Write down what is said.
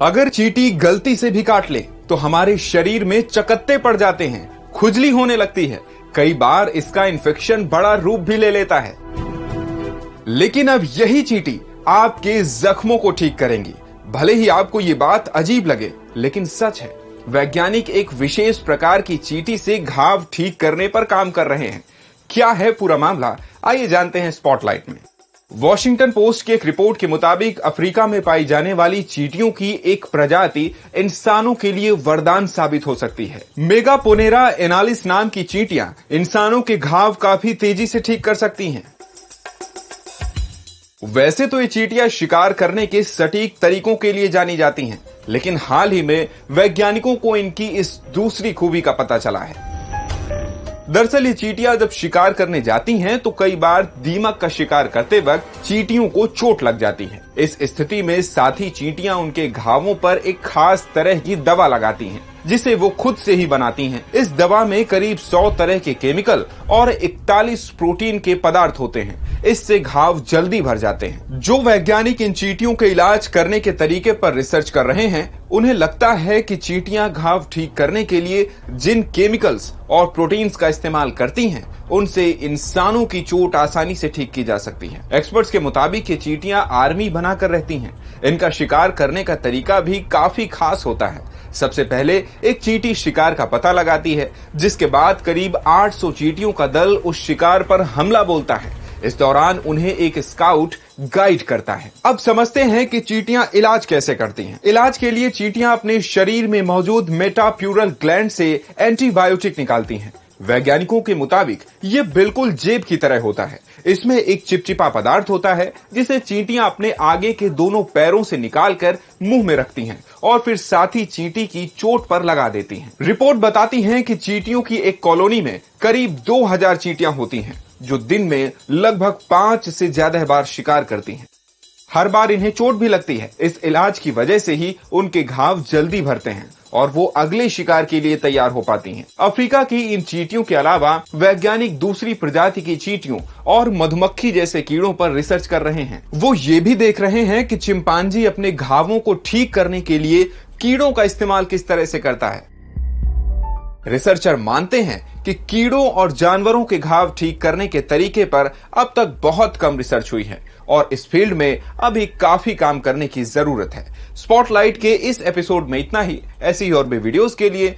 अगर चींटी गलती से भी काट ले तो हमारे शरीर में चकत्ते पड़ जाते हैं, खुजली होने लगती है, कई बार इसका इन्फेक्शन बड़ा रूप भी ले लेता है। लेकिन अब यही चींटी आपके जख्मों को ठीक करेंगी। भले ही आपको ये बात अजीब लगे, लेकिन सच है। वैज्ञानिक एक विशेष प्रकार की चींटी से घाव ठीक करने पर काम कर रहे हैं। क्या है पूरा मामला, आइए जानते हैं स्पॉटलाइट में। वॉशिंगटन पोस्ट की एक रिपोर्ट के मुताबिक अफ्रीका में पाई जाने वाली चींटियों की एक प्रजाति इंसानों के लिए वरदान साबित हो सकती है। मेगापोनेरा एनालिस नाम की चींटियां इंसानों के घाव काफी तेजी से ठीक कर सकती हैं। वैसे तो ये चींटियां शिकार करने के सटीक तरीकों के लिए जानी जाती हैं, लेकिन हाल ही में वैज्ञानिकों को इनकी इस दूसरी खूबी का पता चला है। दरअसल ये चींटियां जब शिकार करने जाती हैं तो कई बार दीमक का शिकार करते वक्त चींटियों को चोट लग जाती है। इस स्थिति में साथी चींटियां उनके घावों पर एक खास तरह की दवा लगाती हैं, जिसे वो खुद से ही बनाती हैं। इस दवा में करीब 100 तरह के केमिकल और 41 प्रोटीन के पदार्थ होते हैं। इससे घाव जल्दी भर जाते हैं। जो वैज्ञानिक इन चींटियों के इलाज करने के तरीके पर रिसर्च कर रहे हैं, उन्हें लगता है कि चींटियां घाव ठीक करने के लिए जिन केमिकल्स और प्रोटीन्स का इस्तेमाल करती हैं, उनसे इंसानों की चोट आसानी से ठीक की जा सकती है। एक्सपर्ट्स के मुताबिक ये चींटियां आर्मी बनाकर रहती हैं। इनका शिकार करने का तरीका भी काफी खास होता है। सबसे पहले एक चींटी शिकार का पता लगाती है, जिसके बाद करीब 800 चींटियों का दल उस शिकार पर हमला बोलता है। इस दौरान उन्हें एक स्काउट गाइड करता है। अब समझते हैं कि चींटियां इलाज कैसे करती हैं। इलाज के लिए चींटियां अपने शरीर में मौजूद मेटाप्यूरल ग्लैंड से एंटीबायोटिक निकालती हैं। वैज्ञानिकों के मुताबिक ये बिल्कुल जेब की तरह होता है। इसमें एक चिपचिपा पदार्थ होता है, जिसे चींटियां अपने आगे के दोनों पैरों से निकालकर मुंह में रखती हैं और फिर साथी चींटी की चोट पर लगा देती हैं। रिपोर्ट बताती है कि चींटियों की एक कॉलोनी में करीब 2000 चींटियां होती हैं, जो दिन में लगभग 5 से ज्यादा बार शिकार करती हैं। हर बार इन्हें चोट भी लगती है। इस इलाज की वजह से ही उनके घाव जल्दी भरते हैं और वो अगले शिकार के लिए तैयार हो पाती हैं। अफ्रीका की इन चींटियों के अलावा वैज्ञानिक दूसरी प्रजाति की चींटियों और मधुमक्खी जैसे कीड़ों पर रिसर्च कर रहे हैं। वो ये भी देख रहे हैं कि चिंपांजी अपने घावों को ठीक करने के लिए कीड़ों का इस्तेमाल किस तरह से करता है। रिसर्चर मानते हैं कि कीड़ों और जानवरों के घाव ठीक करने के तरीके पर अब तक बहुत कम रिसर्च हुई है और इस फील्ड में अभी काफी काम करने की जरूरत है। स्पॉटलाइट के इस एपिसोड में इतना ही। ऐसी और भी वीडियोस के लिए